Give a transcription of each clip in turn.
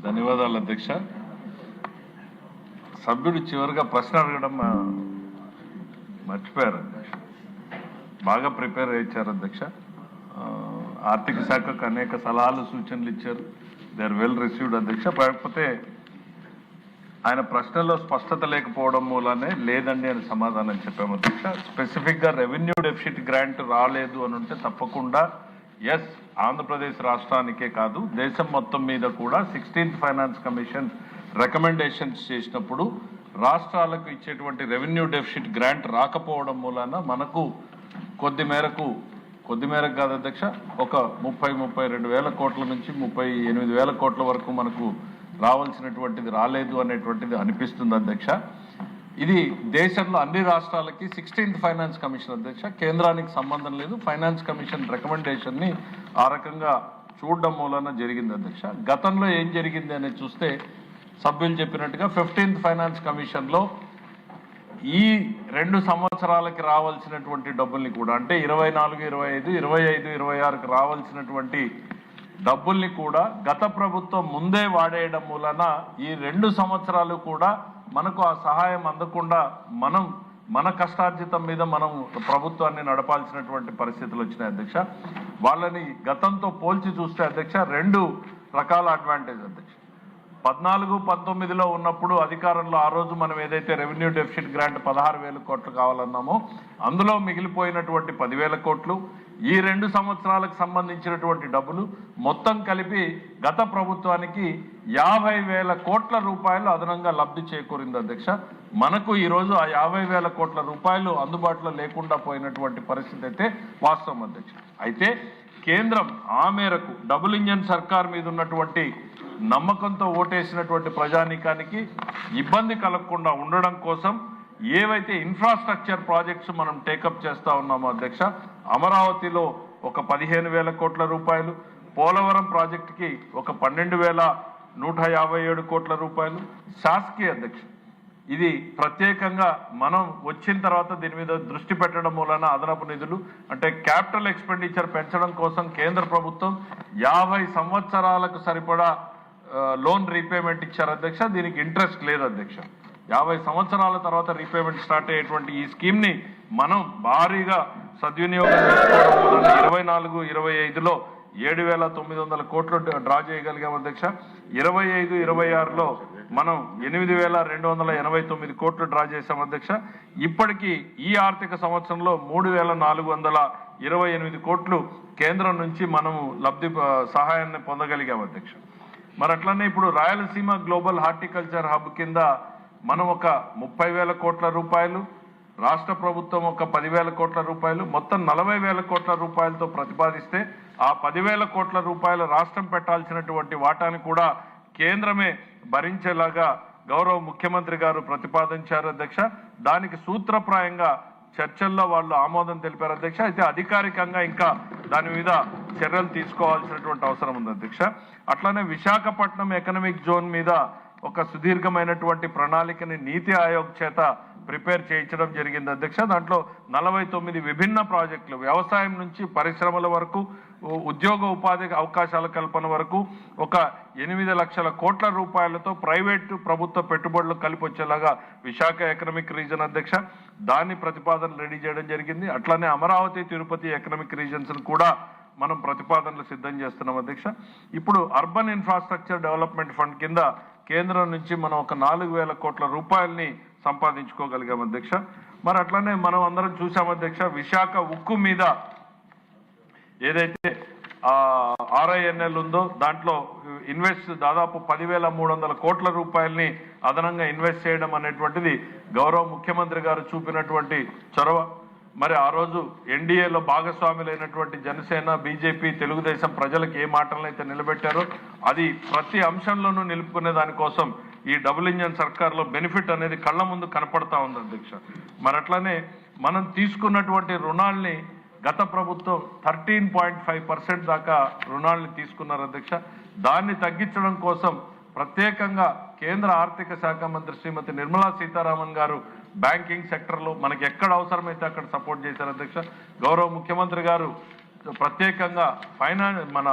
ధన్యవాదాలు అధ్యక్ష. సభ్యుడు చివరిగా ప్రశ్న అడగడం మర్చిపోయారు అధ్యక్ష. బాగా ప్రిపేర్ అయ్యారు అధ్యక్ష. ఆర్థిక శాఖకు అనేక సలహాలు సూచనలు ఇచ్చారు. దే ఆర్ వెల్ రిసీవ్డ్ అధ్యక్ష. కాకపోతే ఆయన ప్రశ్నలో స్పష్టత లేకపోవడం మూలనే లేదండి అని సమాధానం చెప్పాము అధ్యక్ష. స్పెసిఫిక్గా రెవెన్యూ డెఫిసిట్ గ్రాంట్ రాలేదు అని ఉంటే తప్పకుండా ఎస్, ఆంధ్రప్రదేశ్ రాష్ట్రానికే కాదు దేశం మొత్తం మీద కూడా 16th ఫైనాన్స్ కమిషన్ రికమెండేషన్స్ చేసినప్పుడు రాష్ట్రాలకు ఇచ్చేటువంటి రెవెన్యూ డెఫిసిట్ గ్రాంట్ రాకపోవడం మూలన మనకు కొద్ది మేరకు కాదు అధ్యక్ష, ఒక 32 వేల కోట్ల నుంచి 38 వేల కోట్ల వరకు మనకు రావాల్సినటువంటిది రాలేదు అనేటువంటిది అనిపిస్తుంది అధ్యక్ష. ఇది దేశంలో అన్ని రాష్ట్రాలకి 16th ఫైనాన్స్ కమిషన్ అధ్యక్ష, కేంద్రానికి సంబంధం లేదు. ఫైనాన్స్ కమిషన్ రికమెండేషన్ని ఆ రకంగా చూడడం మూలన జరిగింది అధ్యక్ష. గతంలో ఏం జరిగింది అనేది చూస్తే సభ్యులు చెప్పినట్టుగా 15th ఫైనాన్స్ కమిషన్లో ఈ 2 సంవత్సరాలకి రావాల్సినటువంటి డబ్బుల్ని కూడా అంటే 24, 25, 25, 26కి రావాల్సినటువంటి డబ్బుల్ని కూడా గత ప్రభుత్వం ముందే వాడేయడం మూలన ఈ 2 సంవత్సరాలు కూడా మనకు ఆ సహాయం అందకుండా మన కష్టార్జితం మీద మనం ప్రభుత్వాన్ని నడపాల్సినటువంటి పరిస్థితులు వచ్చినాయి అధ్యక్ష. వాళ్ళని గతంతో పోల్చి చూస్తే అధ్యక్ష 2 రకాల అడ్వాంటేజ్ అధ్యక్ష. 14-19లో ఉన్నప్పుడు అధికారంలో ఆ రోజు మనం ఏదైతే రెవెన్యూ డెఫిసిట్ గ్రాంట్ 16,000 కోట్లు కావాలన్నామో అందులో మిగిలిపోయినటువంటి 10,000 కోట్లు, ఈ 2 సంవత్సరాలకు సంబంధించినటువంటి డబ్బులు మొత్తం కలిపి గత ప్రభుత్వానికి 50,000 కోట్ల రూపాయలు అదనంగా లబ్ధి చేకూరింది అధ్యక్ష. మనకు ఈరోజు ఆ 50,000 కోట్ల రూపాయలు అందుబాటులో లేకుండా పోయినటువంటి పరిస్థితి అయితే వాస్తవం అధ్యక్ష. అయితే కేంద్రం ఆ మేరకు డబుల్ ఇంజన్ సర్కార్ మీద ఉన్నటువంటి నమ్మకంతో ఓటేసినటువంటి ప్రజానీకానికి ఇబ్బంది కలగకుండా ఉండడం కోసం ఏవైతే ఇన్ఫ్రాస్ట్రక్చర్ ప్రాజెక్ట్స్ మనం టేకప్ చేస్తా ఉన్నామో అధ్యక్ష, అమరావతిలో ఒక 15,000 కోట్ల రూపాయలు, పోలవరం ప్రాజెక్టుకి ఒక 12,157 కోట్ల రూపాయలు, శాసకీయ అధ్యక్ష ఇది ప్రత్యేకంగా మనం వచ్చిన తర్వాత దీని మీద దృష్టి పెట్టడం మూలన అదనపు నిధులు అంటే క్యాపిటల్ ఎక్స్పెండిచర్ పెంచడం కోసం కేంద్ర ప్రభుత్వం 50 సంవత్సరాలకు సరిపడా లోన్ రీపేమెంట్ ఇచ్చారు అధ్యక్ష. దీనికి ఇంట్రెస్ట్ లేదు అధ్యక్ష. 50 సంవత్సరాల తర్వాత రీపేమెంట్ స్టార్ట్ అయ్యేటువంటి ఈ స్కీమ్ని మనం భారీగా సద్వినియోగం చేసుకోవడం వలన 24-25లో 7,900 కోట్లు డ్రా చేయగలిగాం అధ్యక్ష. 25-26లో మనం 8,289 కోట్లు డ్రా చేశాం అధ్యక్ష. ఇప్పటికీ ఈ ఆర్థిక సంవత్సరంలో 3,428 కోట్లు కేంద్రం నుంచి మనము సహాయాన్ని పొందగలిగాం అధ్యక్ష. మరి అట్లనే ఇప్పుడు రాయలసీమ గ్లోబల్ హార్టికల్చర్ హబ్ కింద మనం ఒక 30,000 కోట్ల రూపాయలు, రాష్ట్ర ప్రభుత్వం ఒక 10,000 కోట్ల రూపాయలు, మొత్తం 40,000 కోట్ల రూపాయలతో ప్రతిపాదిస్తే ఆ 10,000 కోట్ల రూపాయలు రాష్ట్రం పెట్టాల్సినటువంటి వాటాను కూడా కేంద్రమే భరించేలాగా గౌరవ ముఖ్యమంత్రి గారు ప్రతిపాదించారు అధ్యక్ష. దానికి సూత్రప్రాయంగా చర్చల్లో వాళ్ళు ఆమోదం తెలిపారు అధ్యక్ష. అయితే అధికారికంగా ఇంకా దాని మీద చర్యలు తీసుకోవాల్సినటువంటి అవసరం ఉంది అధ్యక్ష. అట్లానే విశాఖపట్నం ఎకనామిక్ జోన్ మీద ఒక సుదీర్ఘమైనటువంటి ప్రణాళికని నీతి ఆయోగ్ చేత ప్రిపేర్ చేయించడం జరిగింది అధ్యక్ష. దాంట్లో 49 విభిన్న ప్రాజెక్టులు, వ్యవసాయం నుంచి పరిశ్రమల వరకు, ఉద్యోగ ఉపాధి అవకాశాల కల్పన వరకు ఒక 8 లక్షల కోట్ల రూపాయలతో ప్రైవేటు ప్రభుత్వ పెట్టుబడులు కలిపి వచ్చేలాగా విశాఖ ఎకనామిక్ రీజన్ అధ్యక్ష దాన్ని ప్రతిపాదనలు రెడీ చేయడం జరిగింది. అట్లానే అమరావతి, తిరుపతి ఎకనామిక్ రీజన్స్ కూడా మనం ప్రతిపాదనలు సిద్ధం చేస్తున్నాం అధ్యక్ష. ఇప్పుడు అర్బన్ ఇన్ఫ్రాస్ట్రక్చర్ డెవలప్మెంట్ ఫండ్ కింద కేంద్రం నుంచి మనం ఒక 4,000 కోట్ల రూపాయలని సంపాదించుకోగలిగాం అధ్యక్ష. మరి అట్లనే మనం అందరం చూసాం అధ్యక్ష, విశాఖ ఉక్కు మీద ఏదైతే RINL ఉందో దాంట్లో దాదాపు 10,300 కోట్ల రూపాయలని అదనంగా ఇన్వెస్ట్ చేయడం అనేటువంటిది గౌరవ ముఖ్యమంత్రి గారు చూపినటువంటి చొరవ. మరి ఆ రోజు ఎన్డీఏలో భాగస్వాములైనటువంటి జనసేన, బీజేపీ, తెలుగుదేశం ప్రజలకు ఏ మాటలనైతే నిలబెట్టారో అది ప్రతి అంశంలోనూ నిలుపుకునే దానికోసం ఈ డబుల్ ఇంజన్ సర్కార్లో బెనిఫిట్ అనేది కళ్ళ ముందు కనపడతా ఉంది అధ్యక్ష. మరి అట్లానే మనం తీసుకున్నటువంటి రుణాల్ని గత ప్రభుత్వం 13.5% దాకా రుణాల్ని తీసుకున్నారు అధ్యక్ష. దాన్ని తగ్గించడం కోసం ప్రత్యేకంగా కేంద్ర ఆర్థిక శాఖ మంత్రి శ్రీమతి నిర్మలా సీతారామన్ గారు బ్యాంకింగ్ సెక్టర్లో మనకి ఎక్కడ అవసరమైతే అక్కడ సపోర్ట్ చేశారు అధ్యక్ష. గౌరవ ముఖ్యమంత్రి గారు ప్రత్యేకంగా మన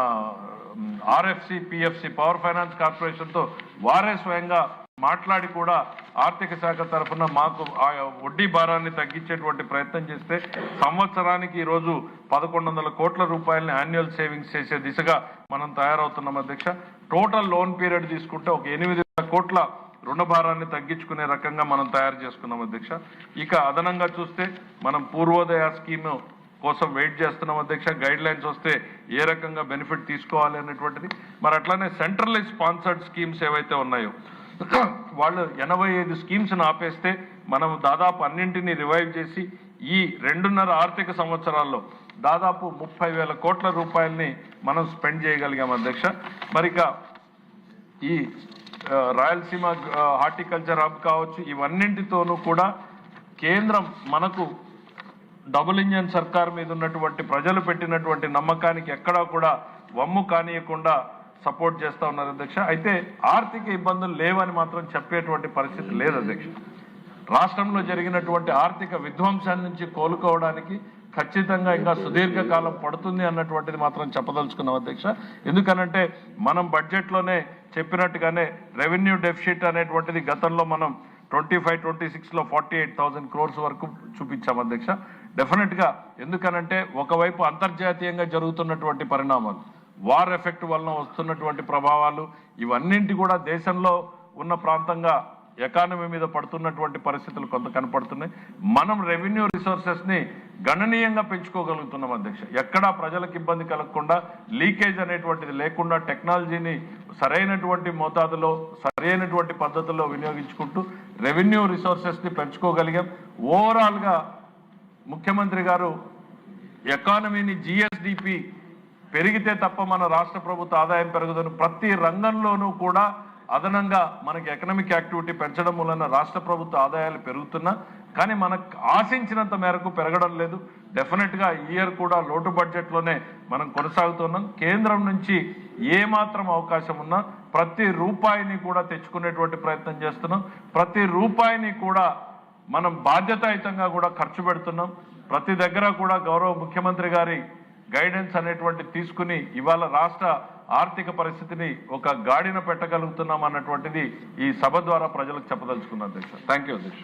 ఆర్ఎఫ్సి పిఎఫ్సి పవర్ ఫైనాన్స్ కార్పొరేషన్తో వారే స్వయంగా మాట్లాడి కూడా ఆర్థిక శాఖ తరఫున మాకు ఆ వడ్డీ భారాన్ని తగ్గించేటువంటి ప్రయత్నం చేస్తే సంవత్సరానికి ఈరోజు 1100 కోట్ల రూపాయలని యాన్యువల్ సేవింగ్స్ చేసే దిశగా మనం తయారవుతున్నాం అధ్యక్ష. టోటల్ లోన్ పీరియడ్ తీసుకుంటే ఒక 8,000 కోట్ల రుణ భారాన్ని తగ్గించుకునే రకంగా మనం తయారు చేసుకున్నాం అధ్యక్ష. ఇక అదనంగా చూస్తే మనం పూర్వోదయ స్కీమ్ కోసం వెయిట్ చేస్తున్నాం అధ్యక్ష. గైడ్ లైన్స్ వస్తే ఏ రకంగా బెనిఫిట్ తీసుకోవాలి అనేటువంటిది. మరి అట్లానే సెంట్రలైజ్ స్పాన్సర్డ్ స్కీమ్స్ ఏవైతే ఉన్నాయో వాళ్ళు 85 స్కీమ్స్ను ఆపేస్తే మనం దాదాపు అన్నింటినీ రివైవ్ చేసి ఈ 2.5 ఆర్థిక సంవత్సరాల్లో దాదాపు 30,000 కోట్ల రూపాయలని మనం స్పెండ్ చేయగలిగాం అధ్యక్ష. మరిక ఈ రాయలసీమ హార్టికల్చర్ హబ్ కావచ్చు, ఇవన్నింటితోనూ కూడా కేంద్రం మనకు డబుల్ ఇంజన్ సర్కార్ మీద ఉన్నటువంటి ప్రజలు పెట్టినటువంటి నమ్మకానికి ఎక్కడా కూడా వమ్ము కానియకుండా సపోర్ట్ చేస్తా ఉన్నారు అధ్యక్ష. అయితే ఆర్థిక ఇబ్బందులు లేవని మాత్రం చెప్పేటువంటి పరిస్థితి లేదు అధ్యక్ష. రాష్ట్రంలో జరిగినటువంటి ఆర్థిక విధ్వంసాన్ని నుంచి కోలుకోవడానికి ఖచ్చితంగా ఇంకా సుదీర్ఘకాలం పడుతుంది అన్నటువంటిది మాత్రం చెప్పదలుచుకున్నాం అధ్యక్ష. ఎందుకనంటే మనం బడ్జెట్లోనే చెప్పినట్టుగానే రెవెన్యూ డెఫిసిట్ అనేటువంటిది గతంలో మనం 25-26లో 48,000 crores వరకు చూపించాం అధ్యక్ష. డెఫినెట్గా ఎందుకనంటే ఒకవైపు అంతర్జాతీయంగా జరుగుతున్నటువంటి పరిణామాలు, వార్ ఎఫెక్ట్ వలన వస్తున్నటువంటి ప్రభావాలు, ఇవన్నింటి కూడా దేశంలో ఉన్న ప్రాంతంగా ఎకానమీ మీద పడుతున్నటువంటి పరిస్థితులు కొంత కనపడుతున్నాయి. మనం రెవెన్యూ రిసోర్సెస్ని గణనీయంగా పెంచుకోగలుగుతున్నాం అధ్యక్ష. ఎక్కడా ప్రజలకు ఇబ్బంది కలగకుండా, లీకేజ్ అనేటువంటిది లేకుండా, టెక్నాలజీని సరైనటువంటి మోతాదులో సరైనటువంటి పద్ధతుల్లో వినియోగించుకుంటూ రెవెన్యూ రిసోర్సెస్ని పెంచుకోగలిగాం. ఓవరాల్గా ముఖ్యమంత్రి గారు ఎకానమీని జిఎస్డిపి పెరిగితే తప్ప మన రాష్ట్ర ప్రభుత్వ ఆదాయం పెరుగుదని ప్రతి రంగంలోనూ కూడా అదనంగా మనకి ఎకనామిక్ యాక్టివిటీ పెంచడం వలన రాష్ట్ర ప్రభుత్వ ఆదాయాలు పెరుగుతున్నా కానీ మనకు ఆశించినంత మేరకు పెరగడం లేదు. డెఫినెట్గా ఈ ఇయర్ కూడా లోటు బడ్జెట్లోనే మనం కొనసాగుతున్నాం. కేంద్రం నుంచి ఏమాత్రం అవకాశం ఉన్నా ప్రతి రూపాయిని కూడా తెచ్చుకునేటువంటి ప్రయత్నం చేస్తున్నాం. ప్రతి రూపాయిని కూడా మనం బాధ్యతాయుతంగా కూడా ఖర్చు పెడుతున్నాం. ప్రతి దగ్గర కూడా గౌరవ ముఖ్యమంత్రి గారి గైడెన్స్ అనేటువంటి తీసుకుని ఇవాళ రాష్ట్ర ఆర్థిక పరిస్థితిని ఒక గాడిన పెట్టగలుగుతున్నాం అన్నటువంటిది ఈ సభ ద్వారా ప్రజలకు చెప్పదలుచుకున్నాను అధ్యక్ష. థ్యాంక్ యూ అధ్యక్ష.